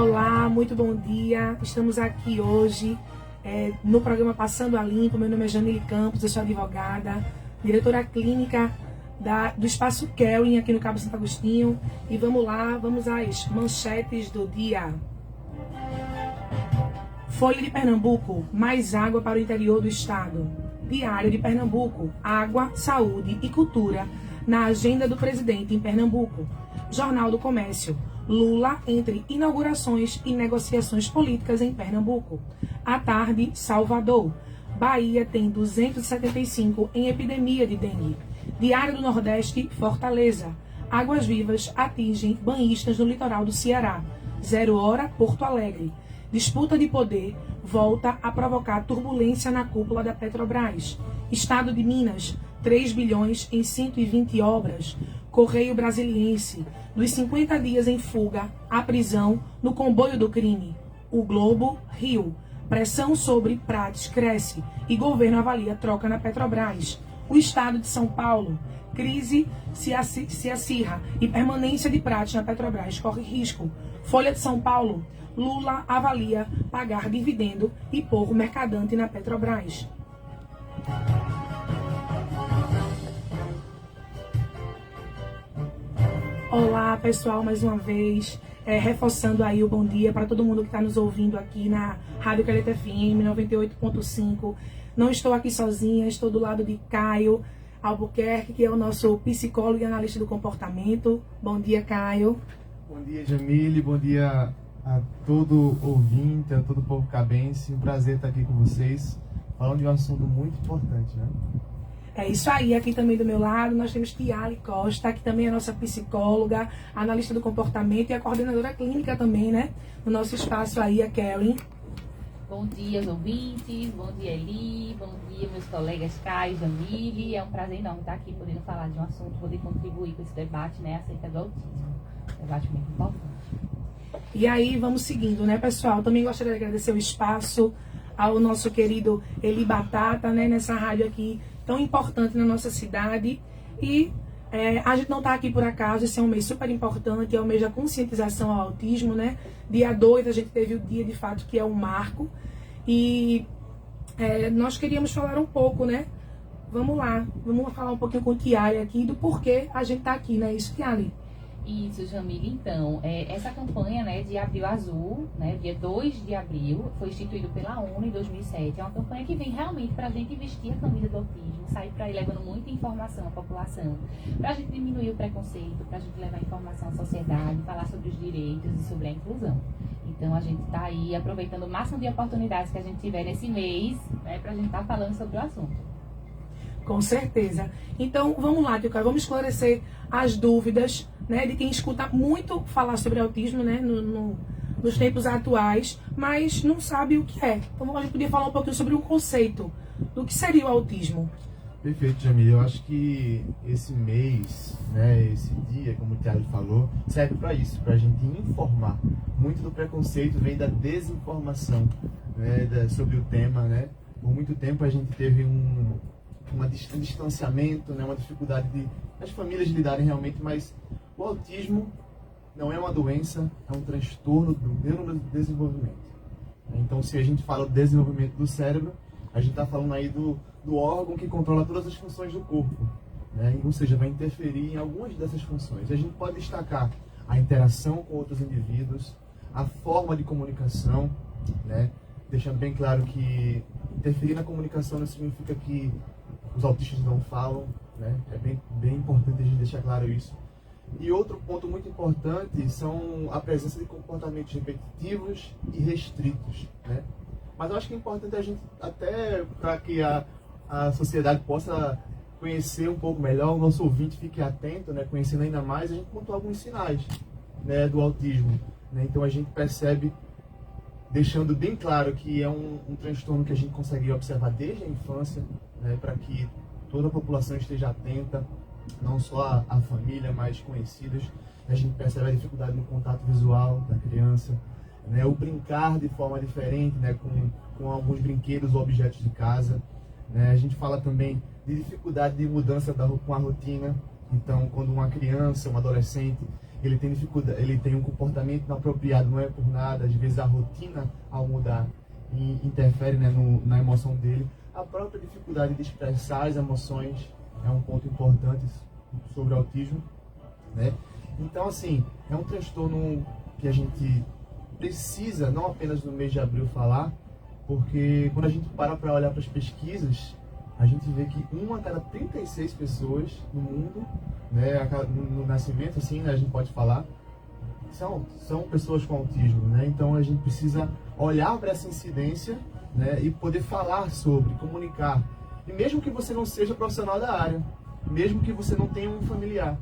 Olá, muito bom dia. Estamos aqui hoje no programa Passando a Limpo. Meu nome é Jamile Campos, eu sou advogada, diretora clínica do Espaço Kelvin aqui no Cabo Santo Agostinho. E vamos lá, vamos às manchetes do dia. Folha de Pernambuco, mais água para o interior do estado. Diário de Pernambuco, água, saúde e cultura na agenda do presidente em Pernambuco. Jornal do Comércio, Lula entre inaugurações e negociações políticas em Pernambuco. À tarde, Salvador. Bahia tem 275 em epidemia de dengue. Diário do Nordeste, Fortaleza. Águas vivas atingem banhistas no litoral do Ceará. 0 hora, Porto Alegre. Disputa de poder volta a provocar turbulência na cúpula da Petrobras. Estado de Minas, 3 bilhões em 120 obras. Correio Brasiliense, dos 50 dias em fuga, à prisão no comboio do crime. O Globo, Rio. Pressão sobre Prates cresce e governo avalia troca na Petrobras. O Estado de São Paulo, crise se acirra e permanência de Prates na Petrobras corre risco. Folha de São Paulo, Lula avalia pagar dividendo e pôr o mercadante na Petrobras. Olá, pessoal, mais uma vez, reforçando aí o bom dia para todo mundo que está nos ouvindo aqui na Rádio Caleta FM 98.5. Não estou aqui sozinha, estou do lado de Caio Albuquerque, que é o nosso psicólogo e analista do comportamento. Bom dia, Caio. Bom dia, Jamile. Bom dia a todo ouvinte, a todo o povo cabense. Um prazer estar aqui com vocês, falando de um assunto muito importante, né? É isso aí, aqui também do meu lado nós temos Tiale Costa, que também é nossa psicóloga, analista do comportamento e a coordenadora clínica também, né? No nosso espaço aí, a Kelly. Bom dia, ouvintes, bom dia, Eli, bom dia, meus colegas Caio, Jamile. É um prazer enorme estar aqui podendo falar de um assunto, poder contribuir com esse debate, né, acerca do autismo. Debate muito importante. E aí, vamos seguindo, né, pessoal? Também gostaria de agradecer o espaço ao nosso querido Eli Batata, né, nessa rádio aqui tão importante na nossa cidade. E a gente não está aqui por acaso, esse é um mês super importante, é o mês da conscientização ao autismo, né? Dia 2 a gente teve o dia, de fato, que é um marco. E nós queríamos falar um pouco, né? Vamos lá, vamos falar um pouquinho com o Tiale aqui do porquê a gente está aqui, né? Isso, Tiale? Isso, Jamile. Então, essa campanha, né, de Abril Azul, né, dia 2 de abril, foi instituído pela ONU em 2007. É uma campanha que vem realmente para a gente vestir a camisa do autismo, sair para aí levando muita informação à população, para a gente diminuir o preconceito, para a gente levar informação à sociedade, falar sobre os direitos e sobre a inclusão. Então, a gente está aí aproveitando o máximo de oportunidades que a gente tiver nesse mês, né, para a gente estar falando sobre o assunto. Com certeza. Então, vamos lá, Tio Caio, vamos esclarecer as dúvidas, né, de quem escuta muito falar sobre autismo, né, nos tempos atuais, mas não sabe o que é. Então, a gente podia falar um pouquinho sobre um conceito do que seria o autismo. Perfeito, Jamile. Eu acho que esse mês, né, esse dia, como o Thiago falou, serve para isso, para a gente informar. Muito do preconceito vem da desinformação, né, sobre o tema, né. Por muito tempo a gente teve um distanciamento, né, uma dificuldade das famílias lidarem realmente, mas o autismo não é uma doença, é um transtorno do neurodesenvolvimento. Então, se a gente fala do desenvolvimento do cérebro, a gente está falando aí do órgão que controla todas as funções do corpo, né? Ou seja, vai interferir em algumas dessas funções. A gente pode destacar a interação com outros indivíduos, a forma de comunicação, né? Deixando bem claro que interferir na comunicação não significa que os autistas não falam, né? É bem importante a gente deixar claro isso. E outro ponto muito importante são a presença de comportamentos repetitivos e restritos, né? Mas eu acho que é importante a gente, até para que a sociedade possa conhecer um pouco melhor, o nosso ouvinte fique atento, né? Conhecendo ainda mais, a gente contou alguns sinais, né, do autismo, né? Então a gente percebe, deixando bem claro que é um transtorno que a gente consegue observar desde a infância, né, para que toda a população esteja atenta, não só a família, mas conhecidos. A gente percebe a dificuldade no contato visual da criança, né, o brincar de forma diferente, né, com alguns brinquedos ou objetos de casa. Né. A gente fala também de dificuldade de mudança com a rotina. Então, quando uma criança, um adolescente, ele tem dificuldade, ele tem um comportamento inapropriado, não é por nada, às vezes a rotina ao mudar interfere, né, na emoção dele. A própria dificuldade de expressar as emoções é um ponto importante sobre o autismo, né? Então, assim, é um transtorno que a gente precisa, não apenas no mês de abril, falar, porque quando a gente para olhar para as pesquisas, a gente vê que 1 a cada 36 pessoas no mundo, né, no nascimento, assim, né, a gente pode falar, são pessoas com autismo, né? Então a gente precisa olhar para essa incidência, né, e poder falar sobre, comunicar. E mesmo que você não seja profissional da área, mesmo que você não tenha um familiar,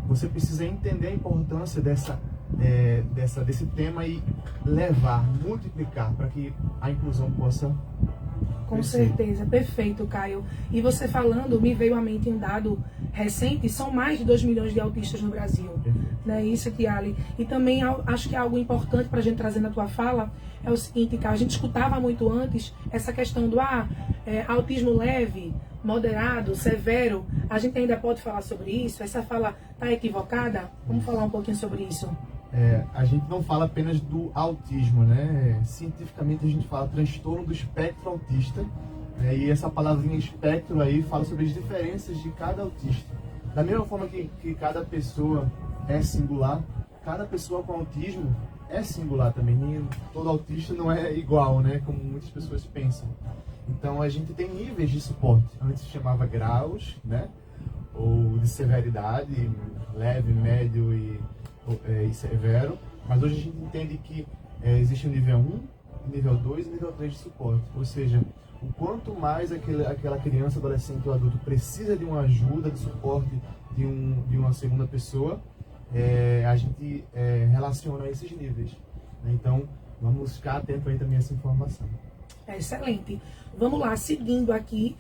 você precisa entender a importância desse tema e levar, multiplicar para que a inclusão possa Com crescer. certeza, perfeito, Caio. E você falando, me veio à mente um dado recente, são mais de 2 milhões de autistas no Brasil. Né? Isso, Tiale. E também acho que é algo importante para a gente trazer na tua fala, é o seguinte, Caio, a gente escutava muito antes essa questão do autismo leve, moderado, severo. A gente ainda pode falar sobre isso? Essa fala está equivocada? Vamos falar um pouquinho sobre isso. A gente não fala apenas do autismo, né? Cientificamente a gente fala transtorno do espectro autista, né? E essa palavrinha espectro aí fala sobre as diferenças de cada autista. Da mesma forma que cada pessoa é singular, cada pessoa com autismo é singular também. Todo autista não é igual, né? Como muitas pessoas pensam. Então a gente tem níveis de suporte. Antes se chamava graus, né? Ou de severidade, leve, médio e severo, mas hoje a gente entende que existe o nível 1, nível 2 e nível 3 de suporte, ou seja, o quanto mais aquela criança, adolescente ou adulto precisa de uma ajuda, de suporte de uma segunda pessoa, a gente relaciona esses níveis, né? Então vamos ficar atento aí também a essa informação. Excelente. Vamos lá, seguindo aqui,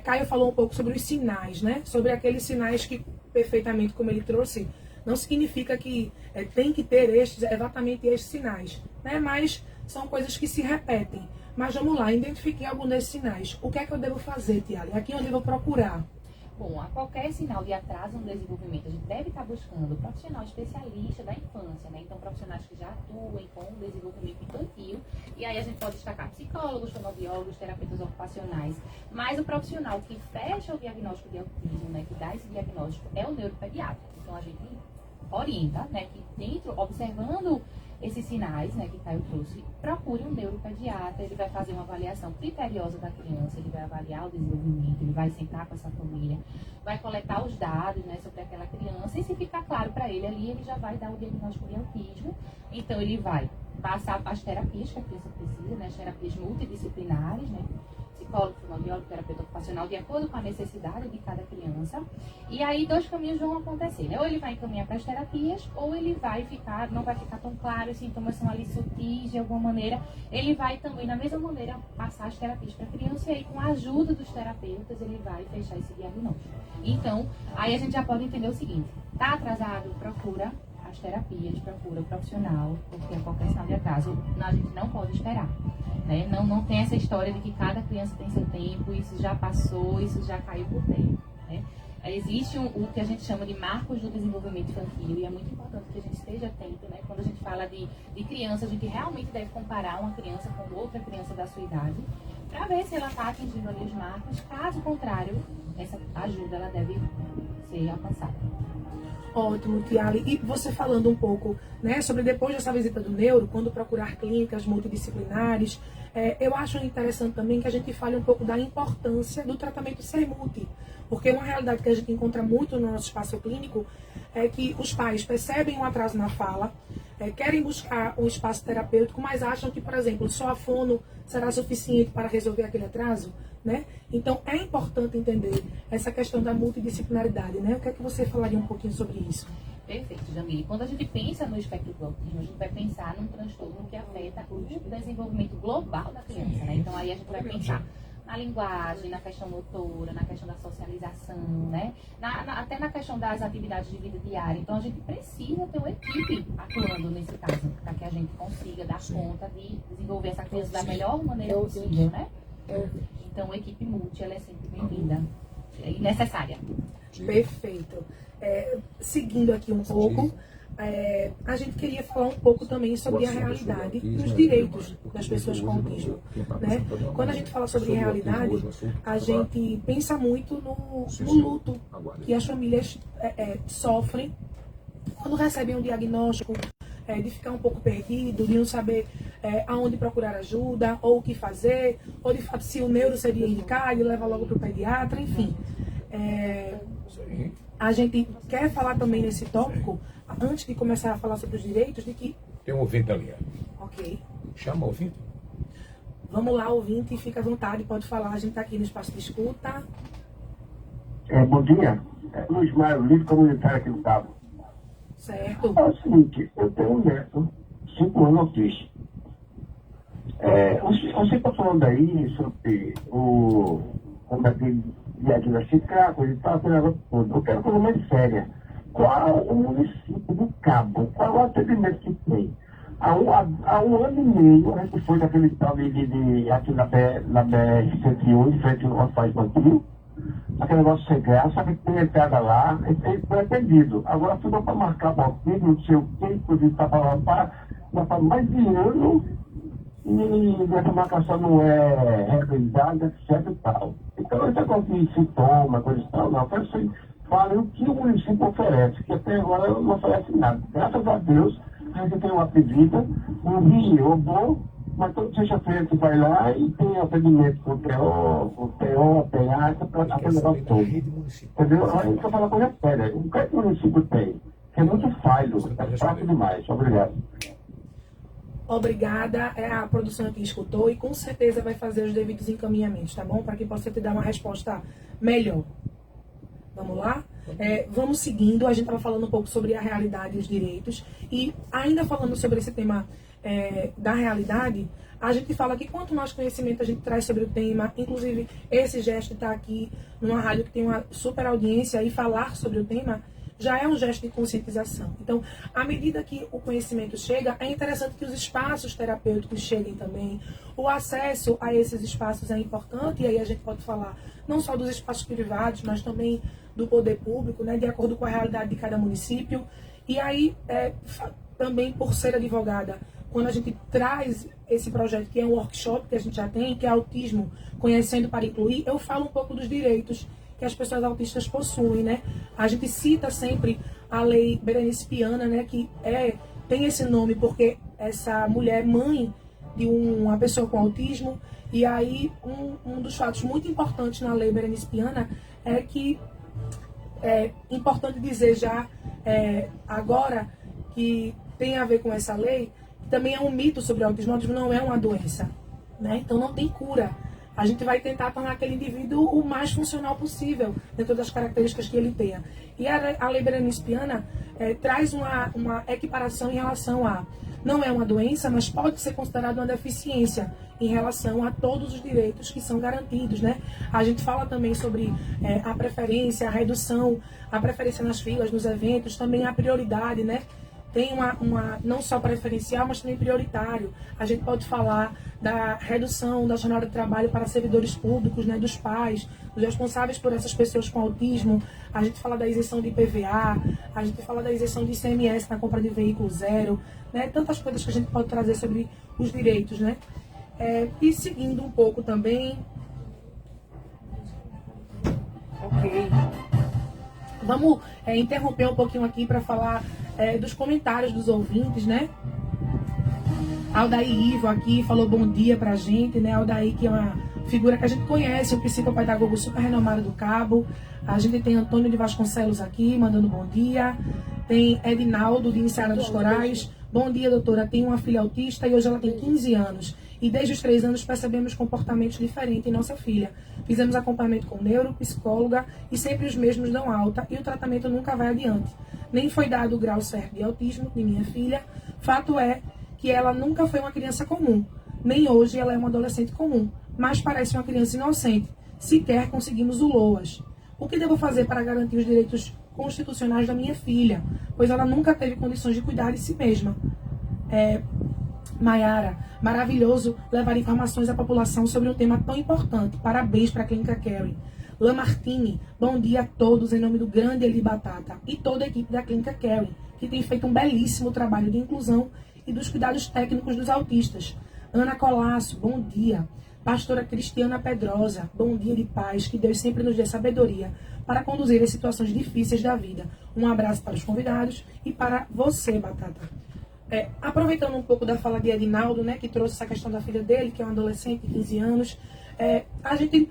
Caio falou um pouco sobre os sinais, né? Sobre aqueles sinais que, perfeitamente como ele trouxe, não significa que tem que ter exatamente estes sinais, né? Mas são coisas que se repetem. Mas vamos lá, identifiquei algum desses sinais. O que é que eu devo fazer, Tiale? Aqui onde eu vou procurar? Bom, a qualquer sinal de atraso no desenvolvimento, a gente deve estar buscando profissional especialista da infância, né? Então, profissionais que já atuem com o desenvolvimento infantil. E aí a gente pode destacar psicólogos, fonoaudiólogos, terapeutas ocupacionais. Mas o profissional que fecha o diagnóstico de autismo, né? Que dá esse diagnóstico, é o neuropediatra. Então, a gente orienta, né? Que dentro, observando esses sinais, né, que Caio trouxe, procure um neuropediatra. Ele vai fazer uma avaliação criteriosa da criança, ele vai avaliar o desenvolvimento, ele vai sentar com essa família, vai coletar os dados, né, sobre aquela criança, e se ficar claro para ele ali, ele já vai dar o diagnóstico de autismo. Então ele vai passar as terapias que a criança precisa, né, as terapias multidisciplinares, né, psicólogo, fonoaudiólogo, terapeuta ocupacional, de acordo com a necessidade de cada criança. E aí 2 caminhos vão acontecer, né? Ou ele vai encaminhar para as terapias, ou ele vai ficar, não vai ficar tão claro, os sintomas são ali sutis de alguma maneira. Ele vai também, da mesma maneira, passar as terapias para a criança, e aí com a ajuda dos terapeutas ele vai fechar esse diagnóstico. Então, aí a gente já pode entender o seguinte: tá atrasado? Procura as terapias, procura o profissional, porque a qualquer sinal de atraso a gente não pode esperar, né? Não tem essa história de que cada criança tem seu tempo, isso já passou, isso já caiu por terra, né? Existe o que a gente chama de marcos do desenvolvimento infantil, e é muito importante que a gente esteja atento, né? Quando a gente fala de criança, a gente realmente deve comparar uma criança com outra criança da sua idade, para ver se ela está atingindo ali os marcos. Caso contrário, essa ajuda ela deve ser alcançada. Ótimo, Tiale. E você falando um pouco, né, sobre depois dessa visita do neuro, quando procurar clínicas multidisciplinares, eu acho interessante também que a gente fale um pouco da importância do tratamento ser multi. Porque uma realidade que a gente encontra muito no nosso espaço clínico é que os pais percebem um atraso na fala, querem buscar um espaço terapêutico, mas acham que, por exemplo, só a fono será suficiente para resolver aquele atraso, né? Então, é importante entender essa questão da multidisciplinaridade, né? O que é que você falaria um pouquinho sobre isso? Perfeito, Jamile. Quando a gente pensa no espectro do autismo, a gente vai pensar num transtorno que afeta o desenvolvimento global da criança, né? Então, aí a gente vai pensar na linguagem, na questão motora, na questão da socialização, né? Até na questão das atividades de vida diária. Então, a gente precisa ter uma equipe atuando nesse caso, para que a gente consiga dar conta de desenvolver essa criança da melhor maneira possível, né? Então, a equipe multi, ela é sempre bem-vinda e necessária. Perfeito. Seguindo aqui um pouco, a gente queria falar um pouco também sobre a realidade dos direitos das pessoas com autismo, né? Quando a gente fala sobre realidade, a gente pensa muito no luto que as famílias sofrem quando recebem um diagnóstico, de ficar um pouco perdido, de não saber aonde procurar ajuda, ou o que fazer, ou de fato se o neuro seria indicado, levar logo para o pediatra, enfim. A gente quer falar também nesse tópico, antes de começar a falar sobre os direitos, de que... Tem um ouvinte ali. Ok. Chama o ouvinte. Vamos lá, ouvinte, fica à vontade, pode falar, a gente está aqui no espaço de escuta. Bom dia, Luiz Mário, líder comunitário aqui do Cabo. Certo. É o seguinte, eu tenho um neto, 5 anos autista. Você está falando aí sobre como é que diagnosticar, coisa e tal, eu quero coisa mais séria. Qual o município do Cabo, qual o atendimento que tem? Há um ano e meio, a gente foi daquele tal aqui na BR-101, em frente ao Hospital Infantil, aquele negócio sem graça, que tem entrada lá, e foi atendido. Agora tudo para marcar balcão, não sei o que, coisa e tal, já faz mais de ano, e essa marcação não é realizada, etc e tal. Então, esse negócio de sintoma, coisa e tal, não, foi assim. Fale o que o município oferece, que até agora não oferece nada. Graças a Deus, a gente tem uma pedida, um guia bom, mas toda sexta-feira tu vai lá e tem atendimento com o TO, PA, aquele negócio todo. Entendeu? A gente quer falar coisa séria. O que é que o município tem? Que é muito falho, é fraco demais. Obrigado. Obrigada, a produção aqui escutou e com certeza vai fazer os devidos encaminhamentos, tá bom? Para que possa te dar uma resposta melhor. Vamos lá? Vamos seguindo, a gente estava falando um pouco sobre a realidade e os direitos, e ainda falando sobre esse tema da realidade, a gente fala que quanto mais conhecimento a gente traz sobre o tema, inclusive esse gesto de estar aqui numa rádio que tem uma super audiência e falar sobre o tema, já é um gesto de conscientização. Então, à medida que o conhecimento chega, é interessante que os espaços terapêuticos cheguem também. O acesso a esses espaços é importante, e aí a gente pode falar não só dos espaços privados, mas também do poder público, né, de acordo com a realidade de cada município. E aí, também por ser advogada, quando a gente traz esse projeto, que é um workshop que a gente já tem, que é Autismo Conhecendo para Incluir, eu falo um pouco dos direitos que as pessoas autistas possuem, né? A gente cita sempre a lei Berenice Piana, né? Que tem esse nome porque essa mulher é mãe de uma pessoa com autismo. E aí, um dos fatos muito importantes na lei Berenice Piana é que é importante dizer já agora que tem a ver com essa lei, que também é um mito sobre o autismo. O autismo não é uma doença, né? Então não tem cura. A gente vai tentar tornar aquele indivíduo o mais funcional possível, dentro das características que ele tenha. E a lei Berenice Piana traz uma equiparação em relação a... Não é uma doença, mas pode ser considerada uma deficiência em relação a todos os direitos que são garantidos, né? A gente fala também sobre a preferência, a redução, a preferência nas filas, nos eventos, também a prioridade, né? Tem uma não só preferencial, mas também prioritário. A gente pode falar da redução da jornada de trabalho para servidores públicos, né, dos pais, dos responsáveis por essas pessoas com autismo. A gente fala da isenção de IPVA, a gente fala da isenção de ICMS na compra de veículo zero, né? Tantas coisas que a gente pode trazer sobre os direitos, né? E seguindo um pouco também... Ok. Vamos interromper um pouquinho aqui para falar dos comentários dos ouvintes, né? Aldair Ivo aqui falou bom dia pra gente, né? Aldair, que é uma figura que a gente conhece, um psicopedagogo super renomado do Cabo. A gente tem Antônio de Vasconcelos aqui, mandando bom dia. Tem Edinaldo, de Iniciada dos Corais. Bom dia, doutora. Tenho uma filha autista e hoje ela tem 15 anos. E desde os 3 anos percebemos comportamentos diferentes em nossa filha. Fizemos acompanhamento com neuro, psicóloga e sempre os mesmos dão alta e o tratamento nunca vai adiante. Nem foi dado o grau certo de autismo de minha filha. Fato é que ela nunca foi uma criança comum. Nem hoje ela é uma adolescente comum, mas parece uma criança inocente. Sequer conseguimos o LOAS. O que devo fazer para garantir os direitos constitucionais da minha filha? Pois ela nunca teve condições de cuidar de si mesma. Maiara, maravilhoso levar informações à população sobre um tema tão importante. Parabéns para a Clínica Caring. Lamartine, bom dia a todos em nome do grande Eli Batata e toda a equipe da Clínica Carey, que tem feito um belíssimo trabalho de inclusão e dos cuidados técnicos dos autistas. Ana Colasso, bom dia. Pastora Cristiana Pedrosa, bom dia de paz, que Deus sempre nos dê sabedoria para conduzir as situações difíceis da vida. Um abraço para os convidados e para você, Batata. Aproveitando um pouco da fala de Edinaldo, né, que trouxe essa questão da filha dele, que é um adolescente de 15 anos, a gente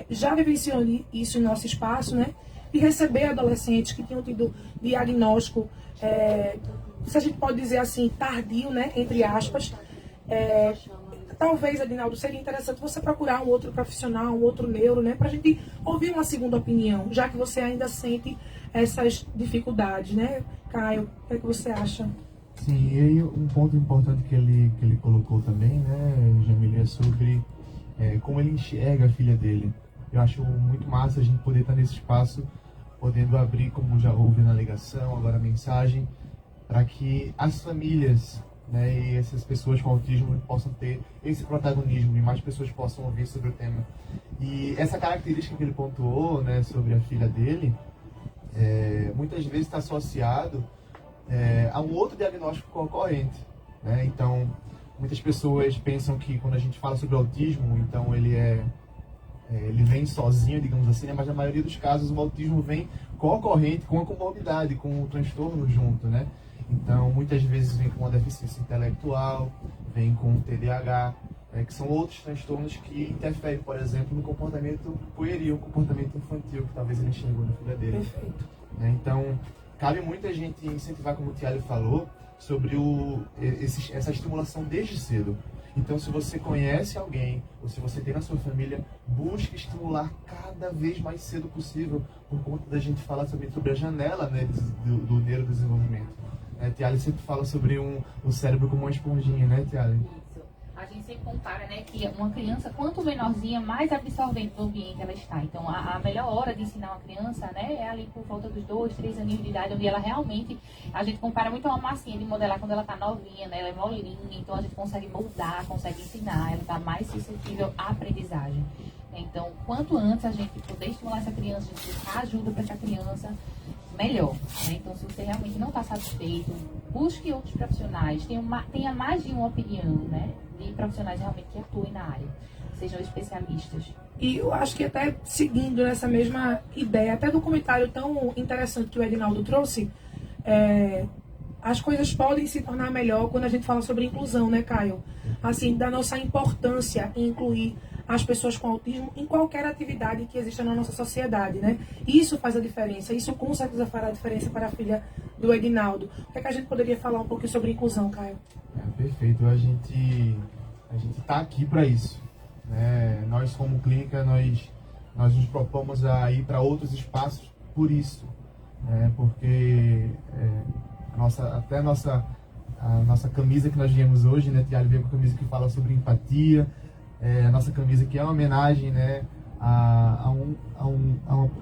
já vivenciou isso em nosso espaço, né, de receber adolescentes que tinham tido diagnóstico, se a gente pode dizer assim, tardio, né, entre aspas. Talvez, Edinaldo, seria interessante você procurar um outro profissional, um outro neuro, né, para a gente ouvir uma segunda opinião, já que você ainda sente essas dificuldades, né? Caio, o que é que você acha? Sim, e aí um ponto importante que ele colocou também, né, Jamile, é sobre como ele enxerga a filha dele. Eu acho muito massa a gente poder estar nesse espaço, podendo abrir, como já houve na ligação, agora a mensagem, para que as famílias, né, e essas pessoas com autismo possam ter esse protagonismo e mais pessoas possam ouvir sobre o tema. E essa característica que ele pontuou, né, sobre a filha dele, muitas vezes está associado a um outro diagnóstico concorrente, né? Então, muitas pessoas pensam que quando a gente fala sobre autismo, então ele vem sozinho, digamos assim, né? Mas na maioria dos casos o autismo vem concorrente com a comorbidade, com o transtorno junto, né? Então, muitas vezes vem com uma deficiência intelectual, vem com TDAH, que são outros transtornos que interferem, por exemplo, no comportamento pueril, comportamento infantil, que talvez ele enxergou na filha dele. Perfeito. Então, cabe muita gente incentivar, como o Tiago falou, sobre essa estimulação desde cedo. Então, se você conhece alguém, ou se você tem na sua família, busque estimular cada vez mais cedo possível, por conta da gente falar sobre a janela, né, do neurodesenvolvimento. Tiago sempre fala sobre o cérebro como uma esponjinha, né, Tiago? Isso. A gente sempre compara, né, que uma criança, quanto menorzinha, mais absorvente do ambiente ela está. Então, a melhor hora de ensinar uma criança, né, é ali por volta dos 2, 3 aninhos de idade, onde ela realmente, a gente compara muito a uma massinha de modelar quando ela está novinha, né, ela é molinha, então a gente consegue moldar, consegue ensinar, ela está mais suscetível à aprendizagem. Então, quanto antes a gente puder estimular essa criança, a gente dar ajuda para essa criança, melhor, né? Então, se você realmente não está satisfeito, busque outros profissionais, tenha mais de uma opinião, né, de profissionais realmente que atuem na área, sejam especialistas. E eu acho que até seguindo nessa mesma ideia, até do comentário tão interessante que o Edinaldo trouxe, as coisas podem se tornar melhor quando a gente fala sobre inclusão, né, Caio? Assim, da nossa importância em incluir as pessoas com autismo em qualquer atividade que exista na nossa sociedade, né? Isso faz a diferença, isso com certeza fará a diferença para a filha do Edinaldo. O que é que a gente poderia falar um pouquinho sobre inclusão, Caio? Perfeito, a gente está aqui para isso, né? Nós como clínica, nós nos propomos a ir para outros espaços por isso, né? Porque a nossa camisa que nós viemos hoje, né, Tiago, veio com a camisa que fala sobre empatia, a nossa camisa que é uma homenagem, né, a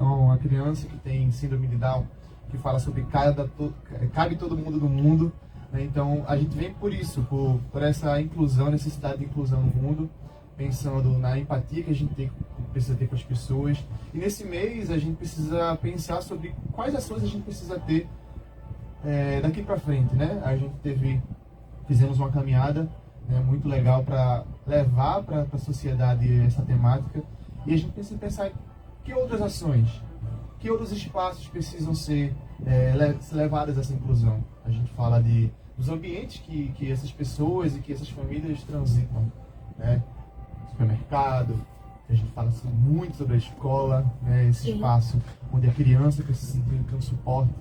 uma criança que tem síndrome de Down, que fala sobre cabe todo mundo no mundo, né? Então a gente vem por isso, por essa inclusão, necessidade de inclusão no mundo, pensando na empatia que a gente precisa ter com as pessoas. E nesse mês a gente precisa pensar sobre quais ações a gente precisa ter daqui para frente, né? A gente fizemos uma caminhada, né, muito legal para levar para a sociedade essa temática, e a gente precisa pensar em que outras ações, que outros espaços precisam ser levados a essa inclusão. A gente fala dos ambientes que essas pessoas e que essas famílias transitam, né? Supermercado, a gente fala assim, muito sobre a escola, né? Esse espaço onde a criança precisa ter um suporte,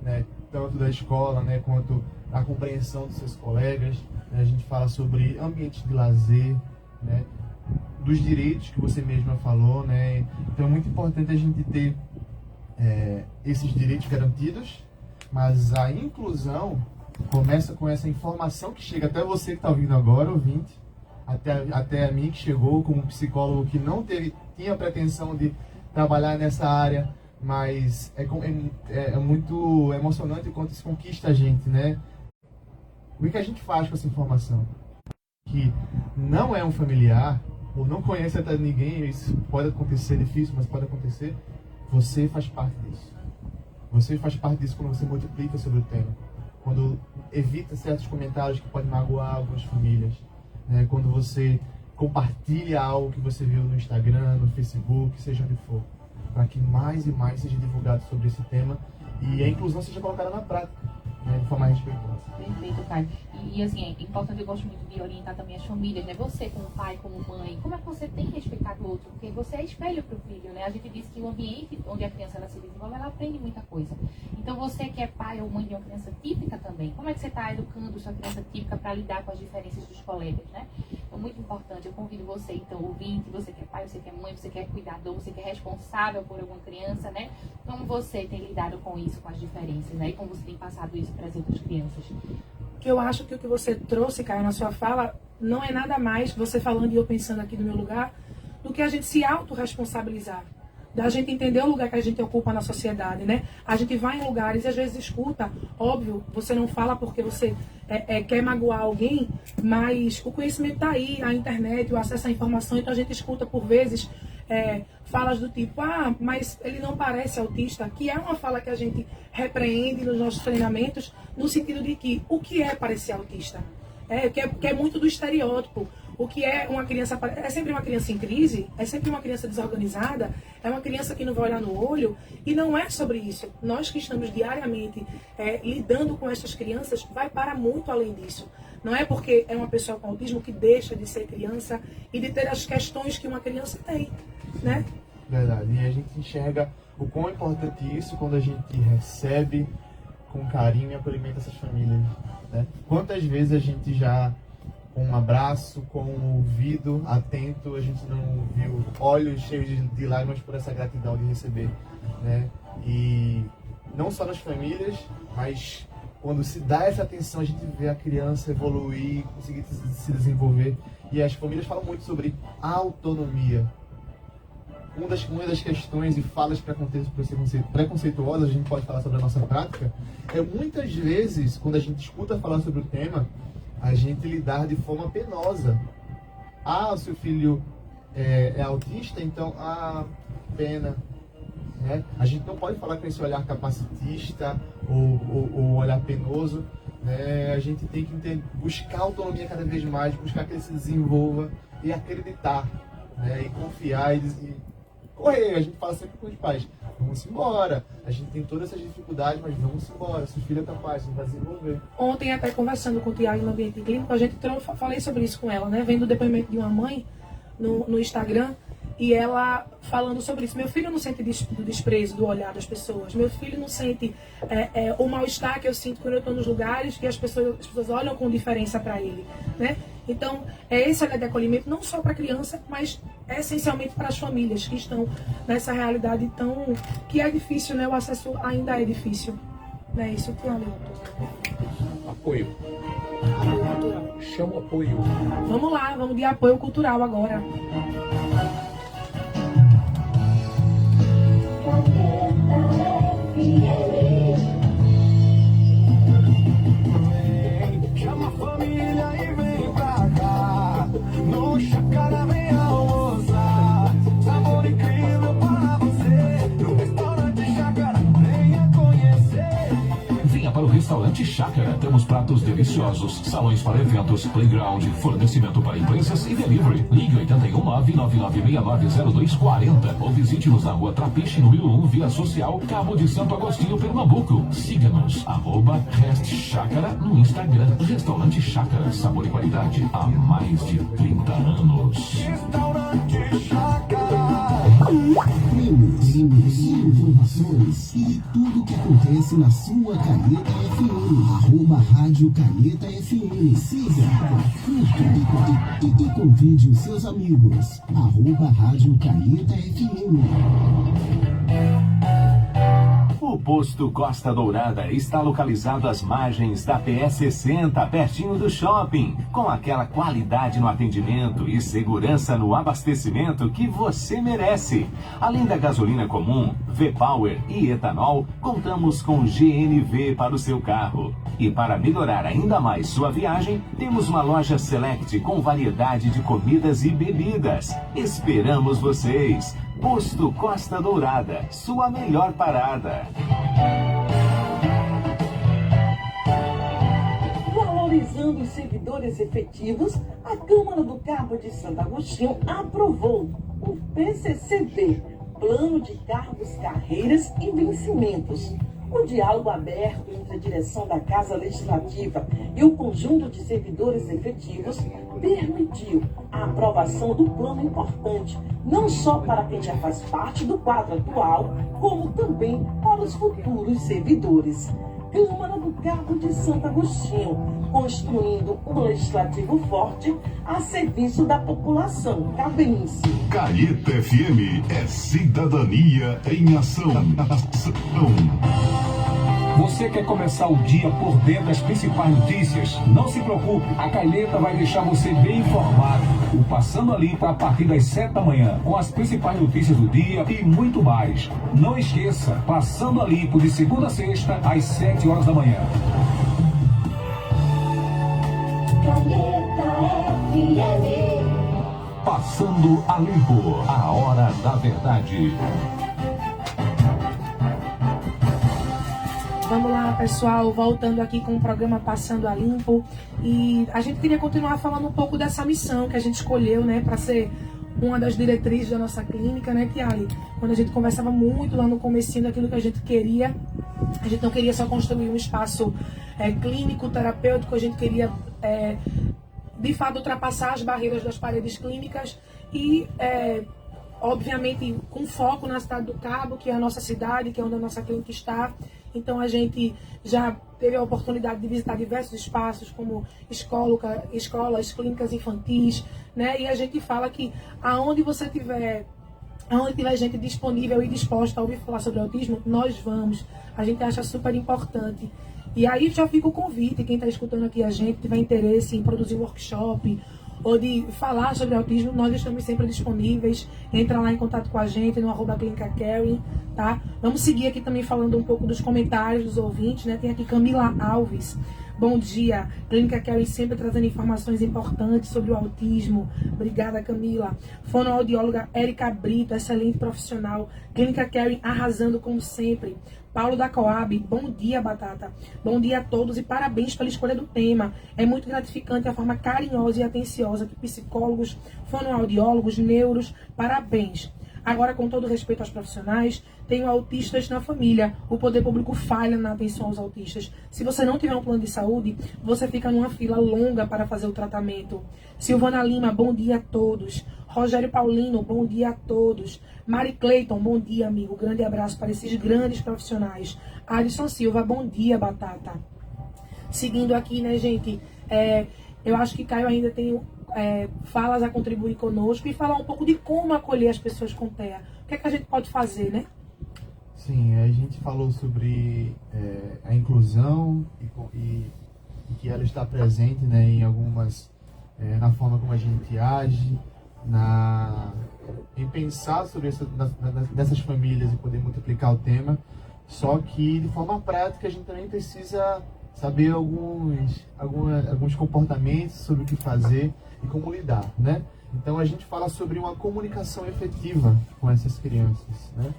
né, tanto da escola, né, quanto a compreensão dos seus colegas, né? A gente fala sobre ambientes de lazer, né, dos direitos que você mesma falou, né? Então é muito importante a gente ter esses direitos garantidos, mas a inclusão começa com essa informação que chega até você que está ouvindo agora, ouvinte, até a mim que chegou como psicólogo que não tinha pretensão de trabalhar nessa área, mas é muito emocionante o quanto isso conquista a gente, né? O que a gente faz com essa informação? Que não é um familiar, ou não conhece até ninguém, isso pode acontecer, é difícil, mas pode acontecer, você faz parte disso. Você faz parte disso quando você multiplica sobre o tema, quando evita certos comentários que podem magoar algumas famílias, né? Quando você compartilha algo que você viu no Instagram, no Facebook, seja onde for, para que mais e mais seja divulgado sobre esse tema e a inclusão seja colocada na prática, né? De forma respeitosa. Perfeito, Caio. E assim, é importante, eu gosto muito de orientar também as famílias, né? Você como pai, como mãe, como é que você tem respeitado o outro? Porque você é espelho para o filho, né? A gente diz que o ambiente onde a criança ela se desenvolve, ela aprende muita coisa. Então você que é pai ou mãe de uma criança típica também, como é que você está educando sua criança típica para lidar com as diferenças dos colegas, né? Então muito importante, eu convido você, então, ouvinte, você que é pai, você que é mãe, você que é cuidador, você que é responsável por alguma criança, né? Como você tem lidado com isso, com as diferenças, né? E como você tem passado isso para as outras crianças? Que eu acho que o que você trouxe, Caio, na sua fala, não é nada mais, você falando e eu pensando aqui no meu lugar, do que a gente se autorresponsabilizar. Da gente entender o lugar que a gente ocupa na sociedade, né? A gente vai em lugares e às vezes escuta, óbvio, você não fala porque você quer magoar alguém, mas o conhecimento está aí, a internet, o acesso à informação, então a gente escuta por vezes falas do tipo, mas ele não parece autista, que é uma fala que a gente repreende nos nossos treinamentos, no sentido de que o que é parecer autista? Que é muito do estereótipo. O que é uma criança, é sempre uma criança em crise, é sempre uma criança desorganizada, é uma criança que não vai olhar no olho, e não é sobre isso. Nós que estamos diariamente lidando com essas crianças, vai para muito além disso. Não é porque é uma pessoa com autismo que deixa de ser criança e de ter as questões que uma criança tem, né? Verdade, e a gente enxerga o quão importante isso quando a gente recebe com carinho e acolhimento essas famílias, né? Quantas vezes a gente já, com um abraço, com um ouvido atento, a gente não viu olhos cheios de lágrimas por essa gratidão de receber, né? E não só nas famílias, mas quando se dá essa atenção, a gente vê a criança evoluir, conseguir se desenvolver. E as famílias falam muito sobre autonomia. Uma das questões e falas preconceituosas, a gente pode falar sobre a nossa prática, é muitas vezes, quando a gente escuta falar sobre o tema, a gente lidar de forma penosa. O seu filho é autista, então, pena. Né? A gente não pode falar com esse olhar capacitista ou olhar penoso. Né? A gente tem que buscar autonomia cada vez mais, buscar que ele se desenvolva e acreditar, né? E confiar e correr. A gente fala sempre com os pais, vamos embora. A gente tem todas essas dificuldades, mas vamos embora. Seu filho é capaz, você vai desenvolver. Ontem, até conversando com o Tiago no ambiente clínico, falei sobre isso com ela, né? Vendo o depoimento de uma mãe no Instagram, e ela falando sobre isso. Meu filho não sente do desprezo, do olhar das pessoas. Meu filho não sente o mal-estar que eu sinto quando eu estou nos lugares que as pessoas olham com diferença para ele, né? Então, esse olhar de acolhimento não só para a criança, mas essencialmente para as famílias que estão nessa realidade tão... que é difícil, né? O acesso ainda é difícil. Não é isso que eu Apoio. Apoio cultural. Chama o apoio. Vamos lá, vamos de apoio cultural agora. Chama a família e vem pra cá. No Chácara vem almoçar. Sabor incrível para você. No restaurante Chácara, venha conhecer. Venha para o restaurante Chácara. Temos pratos deliciosos, salões para eventos, playground, fornecimento para empresas e delivery. Ligue 81 999690240 ou visite-nos na rua Trapiche, número 1, Vila Social, Cabo de Santo Agostinho, Pernambuco. Siga-nos, @RestChácara no Instagram. Restaurante Chácara, sabor e qualidade há mais de 30 anos. Restaurante Chácara. Prêmios, informações e tudo que acontece na sua Caneta FM. @Rádio Caneta FM. Siga, curta e convide os seus amigos. @Rádio Caneta FM. O posto Costa Dourada está localizado às margens da PS 60, pertinho do shopping, com aquela qualidade no atendimento e segurança no abastecimento que você merece. Além da gasolina comum, V-Power e etanol, contamos com GNV para o seu carro. E para melhorar ainda mais sua viagem, temos uma loja Select com variedade de comidas e bebidas. Esperamos vocês! Posto Costa Dourada, sua melhor parada. Valorizando os servidores efetivos, a Câmara do Cabo de Santo Agostinho aprovou o PCCD, Plano de Cargos, Carreiras e Vencimentos. O diálogo aberto entre a direção da Casa Legislativa e o conjunto de servidores efetivos permitiu a aprovação do plano importante, não só para quem já faz parte do quadro atual, como também para os futuros servidores. Câmara do Cabo de Santo Agostinho, construindo um legislativo forte a serviço da população cabense. Canheta FM é cidadania em ação. Você quer começar o dia por dentro das principais notícias? Não se preocupe, a Canheta vai deixar você bem informado. O Passando a Limpo a partir das 7 da manhã, com as principais notícias do dia e muito mais. Não esqueça, Passando a Limpo de segunda a sexta, às 7 horas da manhã. Canheta FM. Passando a Limpo, a hora da verdade. Vamos lá, pessoal, voltando aqui com o programa Passando a Limpo. E a gente queria continuar falando um pouco dessa missão que a gente escolheu, né, para ser uma das diretrizes da nossa clínica, né, Kiali? Quando a gente conversava muito lá no comecinho daquilo que a gente queria, a gente não queria só construir um espaço clínico, terapêutico, a gente queria, de fato, ultrapassar as barreiras das paredes clínicas e, obviamente, com foco na cidade do Cabo, que é a nossa cidade, que é onde a nossa clínica está. Então a gente já teve a oportunidade de visitar diversos espaços, como escolas, clínicas infantis, né? E a gente fala que aonde tiver gente disponível e disposta a ouvir falar sobre autismo, nós vamos. A gente acha super importante. E aí já fica o convite, quem está escutando aqui a gente, tiver interesse em produzir um workshop ou de falar sobre autismo, nós estamos sempre disponíveis. Entra lá em contato com a gente no @ClínicaCaring, tá? Vamos seguir aqui também falando um pouco dos comentários dos ouvintes, né? Tem aqui Camila Alves. Bom dia, Clínica Caring sempre trazendo informações importantes sobre o autismo. Obrigada, Camila. Fonoaudióloga Érica Brito, excelente profissional. Clínica Caring arrasando como sempre. Paulo da Coab, bom dia, Batata. Bom dia a todos e parabéns pela escolha do tema. É muito gratificante a forma carinhosa e atenciosa que psicólogos, fonoaudiólogos, neuros, parabéns. Agora, com todo respeito aos profissionais, tenho autistas na família. O poder público falha na atenção aos autistas. Se você não tiver um plano de saúde, você fica numa fila longa para fazer o tratamento. Silvana Lima, bom dia a todos. Rogério Paulino, bom dia a todos. Mari Cleiton, bom dia, amigo. Grande abraço para esses grandes profissionais. Alisson Silva, bom dia, Batata. Seguindo aqui, né, gente, eu acho que Caio ainda tem falas a contribuir conosco e falar um pouco de como acolher as pessoas com TEA. O que é que a gente pode fazer, né? Sim, a gente falou sobre a inclusão e que ela está presente, né, em algumas, na forma como a gente age, em pensar sobre dessas famílias e poder multiplicar o tema, só que de forma prática a gente também precisa saber alguns comportamentos sobre o que fazer e como lidar, né? Então a gente fala sobre uma comunicação efetiva com essas crianças, né?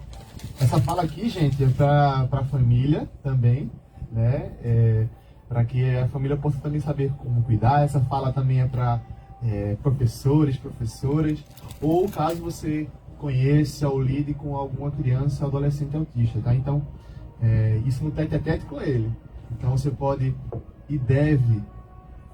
Essa fala aqui, gente, é para a família também, né? Para que a família possa também saber como cuidar. Essa fala também é para professores, professoras, ou caso você conheça ou lide com alguma criança ou adolescente autista, tá? Então, isso no tete-a-tete com ele. Então você pode e deve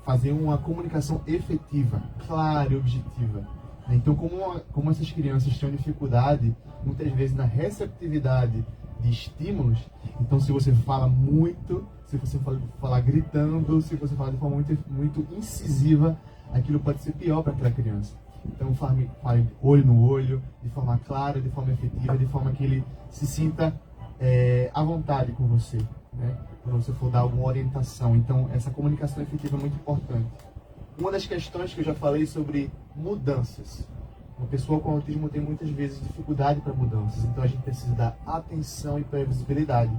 fazer uma comunicação efetiva, clara e objetiva. Então, como essas crianças têm dificuldade, muitas vezes, na receptividade de estímulos, então se você fala muito, se você falar gritando, se você falar de forma muito incisiva, aquilo pode ser pior para aquela criança. Então, fale olho no olho, de forma clara, de forma efetiva, de forma que ele se sinta à vontade com você, né? Quando você for dar alguma orientação. Então, essa comunicação efetiva é muito importante. Uma das questões que eu já falei sobre mudanças. Uma pessoa com autismo tem muitas vezes dificuldade para mudanças, então a gente precisa dar atenção e previsibilidade.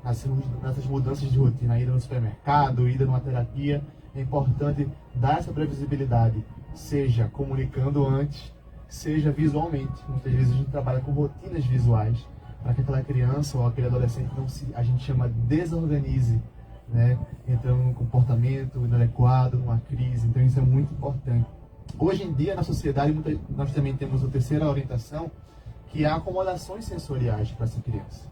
nessas mudanças de rotina, ida no supermercado, ida numa terapia, é importante dar essa previsibilidade, seja comunicando antes, seja visualmente. Muitas vezes a gente trabalha com rotinas visuais, para que aquela criança ou aquele adolescente não se, a gente chama, desorganize, né? Entrando num comportamento inadequado, numa crise. Então isso é muito importante. Hoje em dia, na sociedade, nós também temos a terceira orientação, que é acomodações sensoriais para essa criança.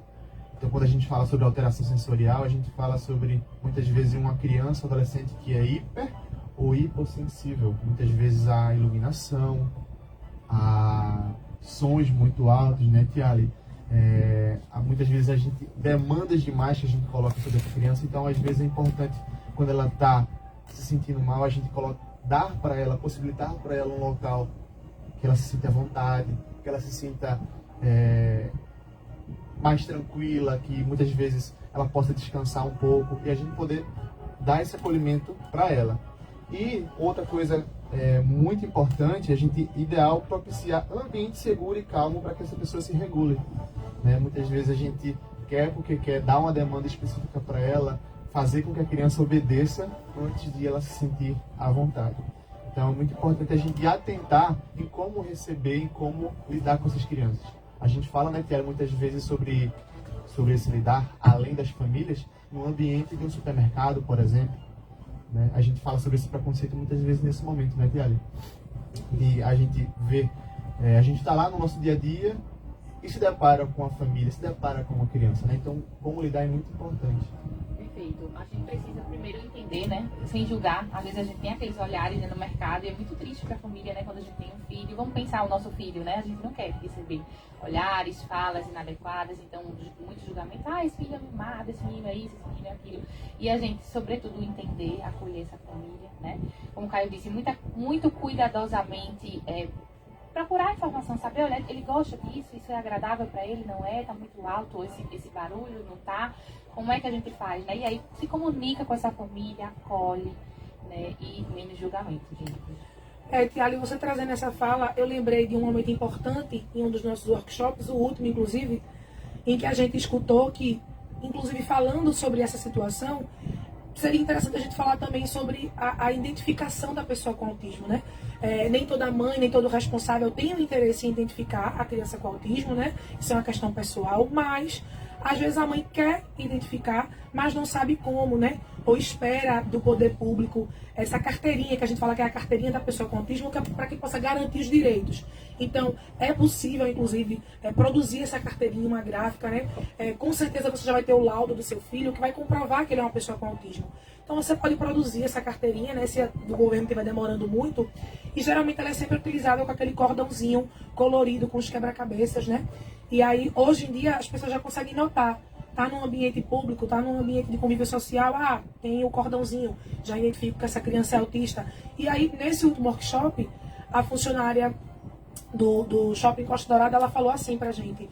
Então, quando a gente fala sobre alteração sensorial, a gente fala sobre, muitas vezes, uma criança ou adolescente que é hiper ou hipossensível. Muitas vezes a iluminação, a sons muito altos, né, Tiali? Muitas vezes a gente demandas demais que a gente coloca sobre essa criança. Então, às vezes é importante, quando ela está se sentindo mal, a gente dar para ela, possibilitar para ela um local que ela se sinta à vontade, que ela se sinta mais tranquila, que muitas vezes ela possa descansar um pouco e a gente poder dar esse acolhimento para ela. E outra coisa muito importante, a gente ideal propiciar ambiente seguro e calmo para que essa pessoa se regule, né? Muitas vezes a gente porque quer dar uma demanda específica para ela, fazer com que a criança obedeça antes de ela se sentir à vontade. Então é muito importante a gente atentar em como receber, em como lidar com essas crianças. A gente fala, né, Tiara, muitas vezes sobre esse lidar além das famílias, no ambiente de um supermercado, por exemplo. Né? A gente fala sobre esse preconceito muitas vezes nesse momento, né, Tiara? E a gente vê, a gente está lá no nosso dia a dia e se depara com a família, se depara com uma criança, né? Então, como lidar é muito importante. Perfeito. A gente precisa primeiro entender, né? Sem julgar. Às vezes a gente tem aqueles olhares, né, no mercado e é muito triste para a família, né? Quando a gente tem um filho. Vamos pensar o nosso filho, né? A gente não quer receber olhares, falas inadequadas. Então, muito julgamento. Ah, esse filho é mimado, esse menino é isso, esse menino é aquilo. E a gente, sobretudo, entender, acolher essa família, né? Como o Caio disse, muito cuidadosamente procurar informação, saber, olha, ele gosta disso, isso é agradável para ele, não é? Tá muito alto esse barulho, não tá? Como é que a gente faz, né? E aí se comunica com essa família, acolhe, né? E menos julgamento, gente. Tiago, você trazendo essa fala, eu lembrei de um momento importante em um dos nossos workshops, o último, inclusive, em que a gente escutou que, inclusive falando sobre essa situação, seria interessante a gente falar também sobre a identificação da pessoa com autismo, né? Nem toda mãe, nem todo responsável tem o interesse em identificar a criança com autismo, né? Isso é uma questão pessoal, mas às vezes a mãe quer identificar, mas não sabe como, né? Ou espera do poder público essa carteirinha, que a gente fala que é a carteirinha da pessoa com autismo, para que possa garantir os direitos. Então, é possível, inclusive, produzir essa carteirinha, uma gráfica, né? Com certeza você já vai ter o laudo do seu filho, que vai comprovar que ele é uma pessoa com autismo. Então, você pode produzir essa carteirinha, né? Se a do governo estiver demorando muito, e geralmente ela é sempre utilizada com aquele cordãozinho colorido, com os quebra-cabeças, né? E aí, hoje em dia, as pessoas já conseguem notar. Tá num ambiente público, tá num ambiente de convívio social, tem o cordãozinho, já identifico que essa criança é autista. E aí, nesse último workshop, a funcionária do Shopping Costa Dourada, ela falou assim pra gente,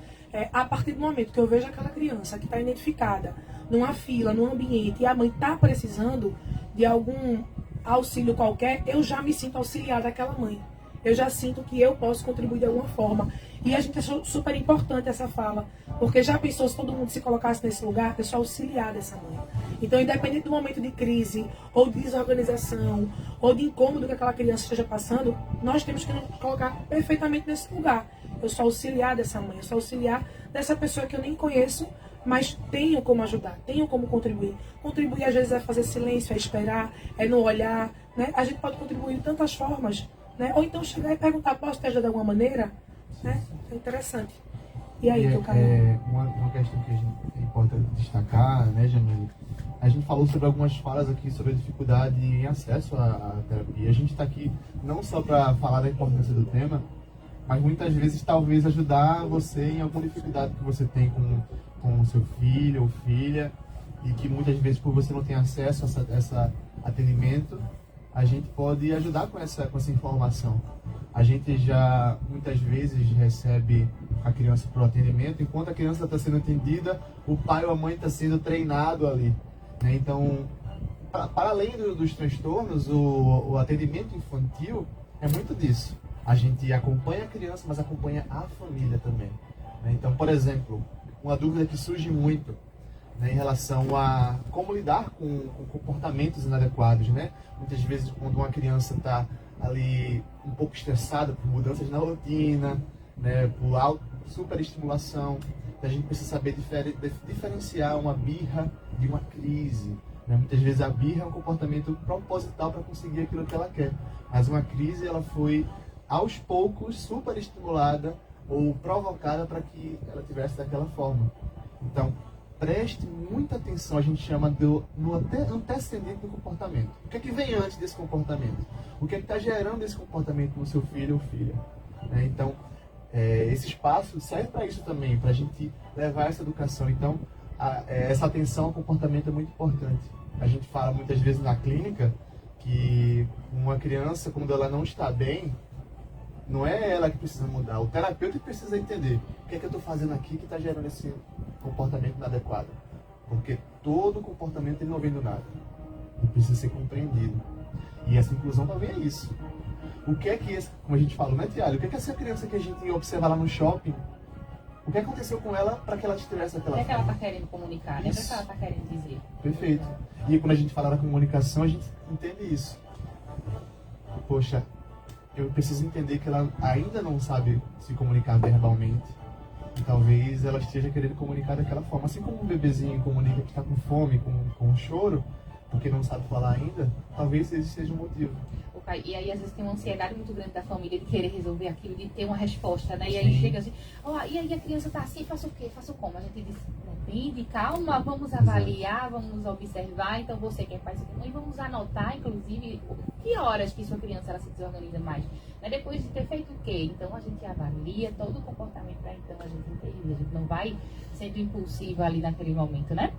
a partir do momento que eu vejo aquela criança que está identificada numa fila, num ambiente, e a mãe tá precisando de algum auxílio qualquer, eu já me sinto auxiliar daquela mãe. Eu já sinto que eu posso contribuir de alguma forma. E a gente achou super importante essa fala, porque já pensou se todo mundo se colocasse nesse lugar, eu sou auxiliar dessa mãe. Então, independente do momento de crise, ou de desorganização, ou de incômodo que aquela criança esteja passando, nós temos que nos colocar perfeitamente nesse lugar. Eu sou auxiliar dessa mãe, eu sou auxiliar dessa pessoa que eu nem conheço, mas tenho como ajudar, tenho como contribuir. Contribuir, às vezes, é fazer silêncio, é esperar, é não olhar, né? A gente pode contribuir de tantas formas, né? Ou então chegar e perguntar, posso te ajudar de alguma maneira? Né? É interessante. E aí, teu caminho? Uma questão que é importante destacar, né, Jamile? A gente falou sobre algumas falas aqui sobre a dificuldade em acesso à terapia. A gente está aqui não só para falar da importância do tema, mas muitas vezes talvez ajudar você em alguma dificuldade que você tem com o seu filho ou filha, e que muitas vezes, por você não ter acesso a esse atendimento, a gente pode ajudar com essa informação. A gente já muitas vezes recebe a criança para o atendimento, enquanto a criança está sendo atendida, o pai ou a mãe está sendo treinado ali, né? Então, para além dos transtornos, o atendimento infantil é muito disso. A gente acompanha a criança, mas acompanha a família também, né? Então, por exemplo, uma dúvida que surge muito: né, em relação a como lidar com comportamentos inadequados, né? Muitas vezes quando uma criança está ali um pouco estressada por mudanças na rotina, né, por superestimulação, a gente precisa saber diferenciar uma birra de uma crise. Né? Muitas vezes a birra é um comportamento proposital para conseguir aquilo que ela quer, mas uma crise ela foi aos poucos superestimulada ou provocada para que ela tivesse daquela forma. Então, preste muita atenção, a gente chama no antecedente do comportamento. O que é que vem antes desse comportamento? O que é que está gerando esse comportamento no seu filho ou filha? Né? Então, esse espaço serve para isso também, para a gente levar essa educação. Então, essa atenção ao comportamento é muito importante. A gente fala muitas vezes na clínica que uma criança, quando ela não está bem, não é ela que precisa mudar, o terapeuta que precisa entender o que é que eu estou fazendo aqui que está gerando esse comportamento inadequado. Porque todo comportamento ele não vem do nada. Ele precisa ser compreendido. E essa inclusão também é isso. O que é que, como a gente falou, né, Tiago? O que é que essa criança que a gente ia observar lá no shopping, o que aconteceu com ela para que ela tivesse aquela forma? O que é que ela está querendo comunicar? Né? O que é que ela está querendo dizer? Perfeito. E quando a gente fala da comunicação, a gente entende isso. Poxa, eu preciso entender que ela ainda não sabe se comunicar verbalmente. E talvez ela esteja querendo comunicar daquela forma. Assim como um bebezinho comunica que está com fome, com um choro, porque não sabe falar ainda, talvez esse seja um motivo. E aí, às vezes, tem uma ansiedade muito grande da família de querer resolver aquilo, de ter uma resposta, né? E aí chega assim, e aí a criança tá assim, faço o quê? Faço como? A gente diz, depende, calma, vamos avaliar, vamos observar. Então, você que é pai e mãe, vamos anotar, inclusive, que horas que sua criança ela se desorganiza mais. Né? Depois de ter feito o quê? Então, a gente avalia todo o comportamento para então a gente entender. A gente não vai sendo impulsiva ali naquele momento, né?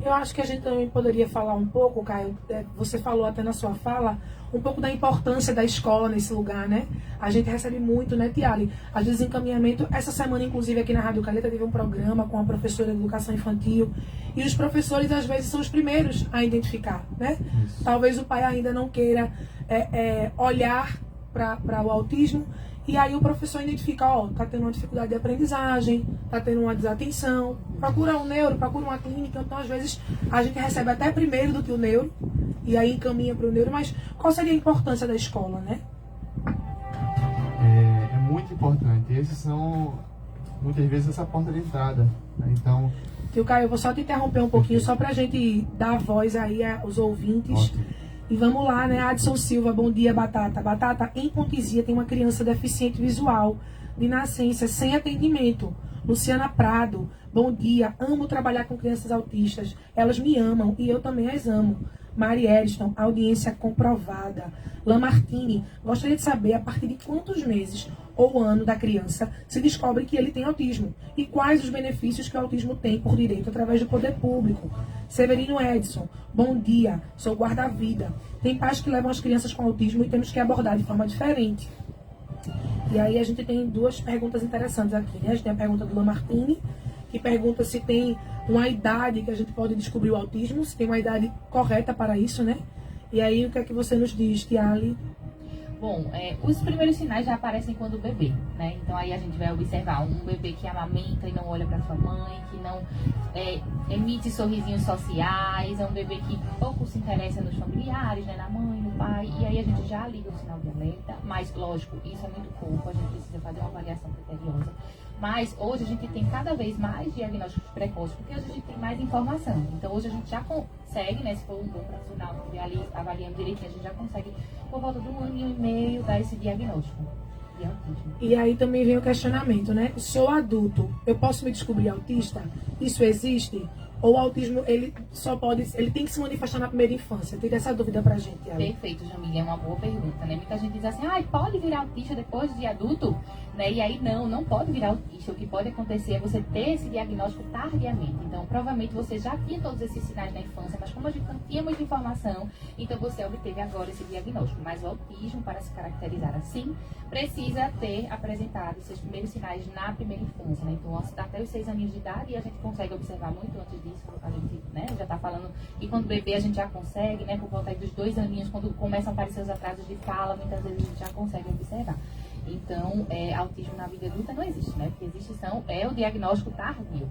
Eu acho que a gente também poderia falar um pouco, Caio, você falou até na sua fala, um pouco da importância da escola nesse lugar, né? A gente recebe muito, né, Tiali? Às vezes encaminhamento. Essa semana, inclusive, aqui na Rádio Caneta, teve um programa com a professora de educação infantil. E os professores, às vezes, são os primeiros a identificar, né? Isso. Talvez o pai ainda não queira olhar para o autismo. E aí o professor identifica, tá tendo uma dificuldade de aprendizagem, tá tendo uma desatenção, procura um neuro, procura uma clínica. Então, às vezes, a gente recebe até primeiro do que o neuro, e aí encaminha para o neuro. Mas qual seria a importância da escola, né? É muito importante. Esses são, muitas vezes, essa porta de entrada. Né? Então... Tio Caio, eu vou só te interromper um pouquinho, só pra gente dar voz aí aos ouvintes. Ótimo. E vamos lá, né? Adson Silva, bom dia, Batata. Batata, em Pontizia tem uma criança deficiente visual, de nascença, sem atendimento. Luciana Prado, bom dia. Amo trabalhar com crianças autistas. Elas me amam e eu também as amo. Mari Eriston, audiência comprovada. Lamartine, gostaria de saber a partir de quantos meses ou ano da criança se descobre que ele tem autismo e quais os benefícios que o autismo tem por direito através do poder público. Severino Edson, bom dia, sou guarda-vida. Tem pais que levam as crianças com autismo e temos que abordar de forma diferente. E aí a gente tem duas perguntas interessantes aqui, né? A gente tem a pergunta do Lamartine, que pergunta se tem uma idade que a gente pode descobrir o autismo, se tem uma idade correta para isso, né? E aí, o que é que você nos diz, Tiali? Bom, os primeiros sinais já aparecem quando bebê, né? Então aí a gente vai observar um bebê que amamenta e não olha para sua mãe, que não emite sorrisinhos sociais, é um bebê que pouco se interessa nos familiares, né? Na mãe, no pai, e aí a gente já liga o sinal de alerta, mas lógico, isso é muito pouco, a gente precisa fazer uma avaliação criteriosa. Mas hoje a gente tem cada vez mais diagnósticos precoces, porque hoje a gente tem mais informação. Então hoje a gente já consegue, né, se for um bom profissional que ali avaliando direitinho, a gente já consegue, por volta de 1 ano e meio, dar esse diagnóstico de autismo. E aí também vem o questionamento, né? Sou adulto, eu posso me descobrir autista? Isso existe? Ou o autismo, ele tem que se manifestar na primeira infância? Tem essa dúvida pra gente, Alex. Perfeito, Jamília, é uma boa pergunta, né? Muita gente diz assim, pode virar autista depois de adulto? Né? E aí, não pode virar autista. O que pode acontecer é você ter esse diagnóstico tardiamente. Então, provavelmente, você já tinha todos esses sinais na infância, mas como a gente não tinha muita informação, então você obteve agora esse diagnóstico. Mas o autismo, para se caracterizar assim, precisa ter apresentado seus primeiros sinais na primeira infância, né? Então, até os 6 aninhos de idade, a gente consegue observar muito antes disso. A gente, né, já está falando que quando bebê a gente já consegue, né, por volta dos 2 aninhos, quando começam a aparecer os atrasos de fala, muitas vezes a gente já consegue observar. Então, autismo na vida adulta não existe, né? O que existe é o diagnóstico tardio.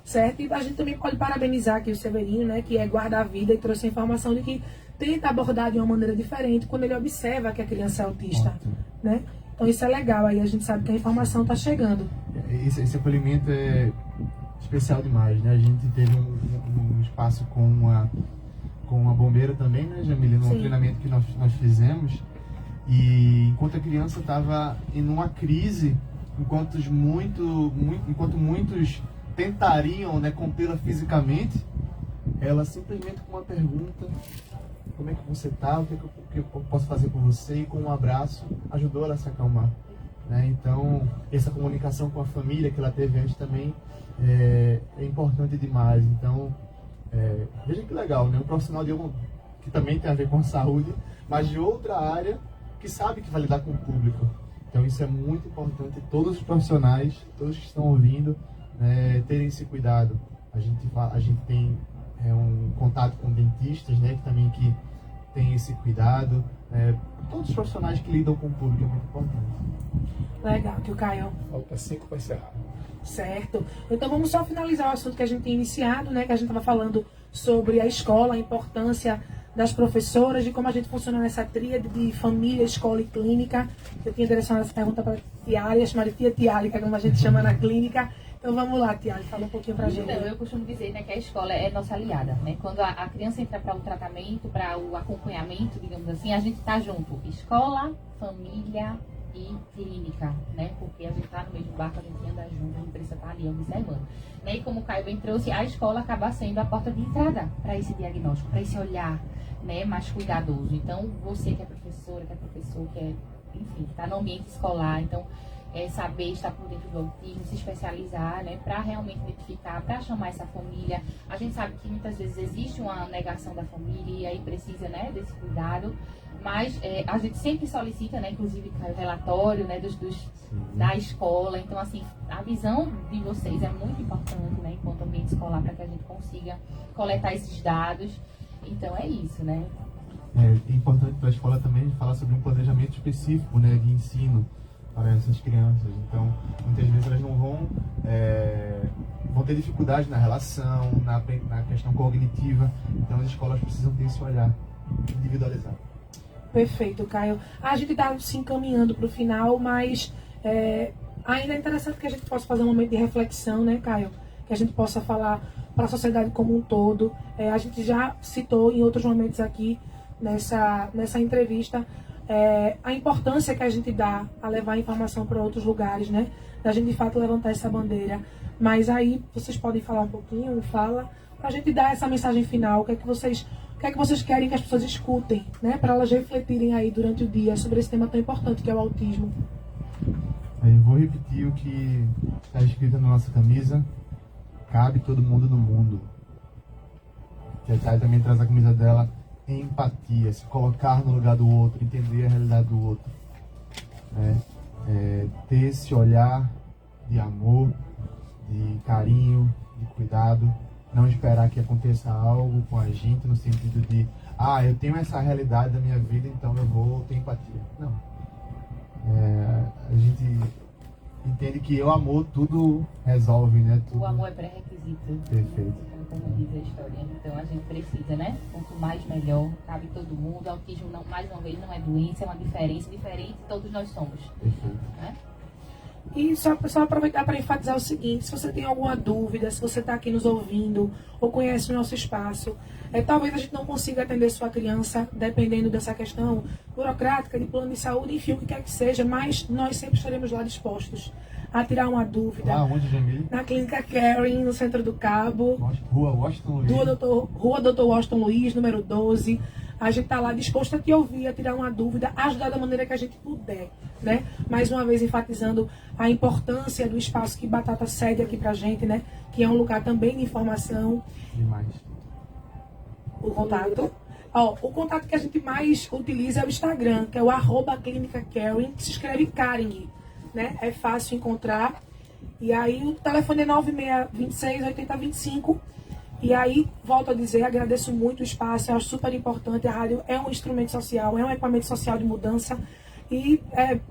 certo? E a gente também pode parabenizar aqui o Severino, né, que é guarda-vida e trouxe a informação de que tenta abordar de uma maneira diferente quando ele observa que a criança é autista, né? Então isso é legal, aí a gente sabe que a informação está chegando. Esse acolhimento é especial demais, né? A gente teve um espaço com uma bombeira também, né, Jamile, num treinamento que nós fizemos, e enquanto a criança estava em uma crise, enquanto muitos tentariam, né, contê-la fisicamente, ela simplesmente com uma pergunta: como é que você está, o que eu posso fazer por você, e com um abraço ajudou ela a se acalmar, né? Então essa comunicação com a família que ela teve antes também é importante demais. Então veja que legal, né? Um profissional que também tem a ver com saúde, mas de outra área, que sabe que vai lidar com o público. Então isso é muito importante, todos os profissionais, todos que estão ouvindo, né, terem esse cuidado. A gente tem um contato com dentistas, né, que também tem esse cuidado. Todos os profissionais que lidam com o público é muito importante. Legal, tio Caio. Falta 5 para encerrar. Certo. Então vamos só finalizar o assunto que a gente tinha iniciado, né, que a gente estava falando sobre a escola, a importância das professoras, de como a gente funciona nessa tríade de família, escola e clínica. Eu tinha direcionado essa pergunta para a Tiália, chamada tia Tiálica, como a gente chama na clínica. Então vamos lá, Tiália, fala um pouquinho pra gente. Então, eu costumo dizer, né, que a escola é nossa aliada, né? Quando a criança entra para o tratamento, para o acompanhamento, digamos assim, a gente tá junto. Escola, família e clínica, né? Porque a gente tá no mesmo barco, a gente anda junto, a gente precisa estar ali observando. Né? E como o Caio bem trouxe, a escola acaba sendo a porta de entrada para esse diagnóstico, para esse olhar, né, mais cuidadoso. Então, você que é professora, que é professor, que é, enfim, que está no ambiente escolar, então, saber estar por dentro do autismo, se especializar, né, para realmente identificar, para chamar essa família. A gente sabe que muitas vezes existe uma negação da família e aí precisa, né, desse cuidado, mas a gente sempre solicita, né, inclusive o relatório, né, da escola. Então, assim, a visão de vocês é muito importante, né, enquanto ambiente escolar, para que a gente consiga coletar esses dados. Então, é isso, né. É importante para a escola também falar sobre um planejamento específico, né, de ensino para essas crianças. Então, muitas vezes elas não vão ter dificuldade na relação, na questão cognitiva. Então, as escolas precisam ter esse olhar individualizado. Perfeito, Caio. A gente está se encaminhando para o final, mas ainda é interessante que a gente possa fazer um momento de reflexão, né, Caio? Que a gente possa falar para a sociedade como um todo. A gente já citou em outros momentos aqui, nessa entrevista, a importância que a gente dá a levar a informação para outros lugares, né? Da gente, de fato, levantar essa bandeira. Mas aí, vocês podem falar um pouquinho, para a gente dar essa mensagem final. O que é que vocês querem que as pessoas escutem, né? Para elas refletirem aí durante o dia sobre esse tema tão importante que é o autismo. Eu vou repetir o que está escrito na nossa camisa: cabe todo mundo no mundo. A Chay também traz a camisa dela: empatia, se colocar no lugar do outro, entender a realidade do outro, ter esse olhar de amor, de carinho, de cuidado, não esperar que aconteça algo com a gente no sentido de eu tenho essa realidade da minha vida, então eu vou ter empatia. Não. A gente entende que o amor tudo resolve, né? Tudo... O amor é pré-requisito. Perfeito. Como diz a história. Então a gente precisa, né? Quanto mais melhor, cabe todo mundo. O autismo, não, mais uma vez, não é doença, é uma diferença. Diferente, todos nós somos. Perfeito. Né? E só aproveitar para enfatizar o seguinte: se você tem alguma dúvida, se você está aqui nos ouvindo ou conhece o nosso espaço, talvez a gente não consiga atender sua criança, dependendo dessa questão burocrática, de plano de saúde, enfim, o que quer que seja, mas nós sempre estaremos lá dispostos a tirar uma dúvida. Onde, Jamile? Na Clínica Caring, no centro do Cabo. Rua Washington Luiz. Rua Dr. Washington Luiz, número 12. A gente está lá disposto a te ouvir, a tirar uma dúvida, a ajudar da maneira que a gente puder, né? Mais uma vez enfatizando a importância do espaço que Batata cede aqui pra gente, né? Que é um lugar também de informação. Demais. O contato. O contato que a gente mais utiliza é o Instagram, que é o @ClinicaCaring, que se escreve Caring, né? É fácil encontrar. E aí o telefone é 9626 8025. E aí, volto a dizer, agradeço muito o espaço, eu acho super importante. A rádio é um instrumento social, é um equipamento social de mudança. E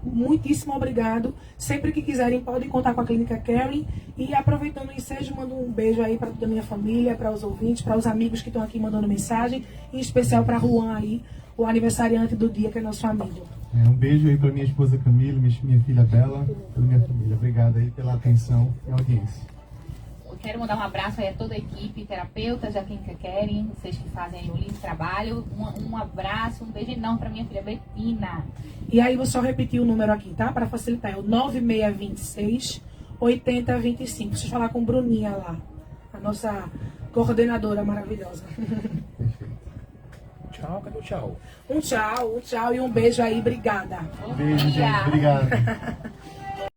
muitíssimo obrigado. Sempre que quiserem, podem contar com a Clínica Caring. E aproveitando o ensejo, mando um beijo aí para toda a minha família, para os ouvintes, para os amigos que estão aqui mandando mensagem, em especial para Juan aí, o aniversariante do dia, que é nosso amigo. Um beijo aí para minha esposa Camila, minha filha Bela, toda minha família. Obrigado aí pela atenção e audiência. Eu quero mandar um abraço aí a toda a equipe, terapeutas da Clínica Caring, vocês que fazem aí um lindo trabalho. Um abraço, um beijo enorme para minha filha Betina. E aí vou só repetir o número aqui, tá? Para facilitar, é o 9626 8025. Deixa eu falar com Bruninha lá, a nossa coordenadora maravilhosa. Perfeito. Tchau, cadê o tchau? Um tchau e um beijo aí, obrigada. Beijo, gente. Obrigado.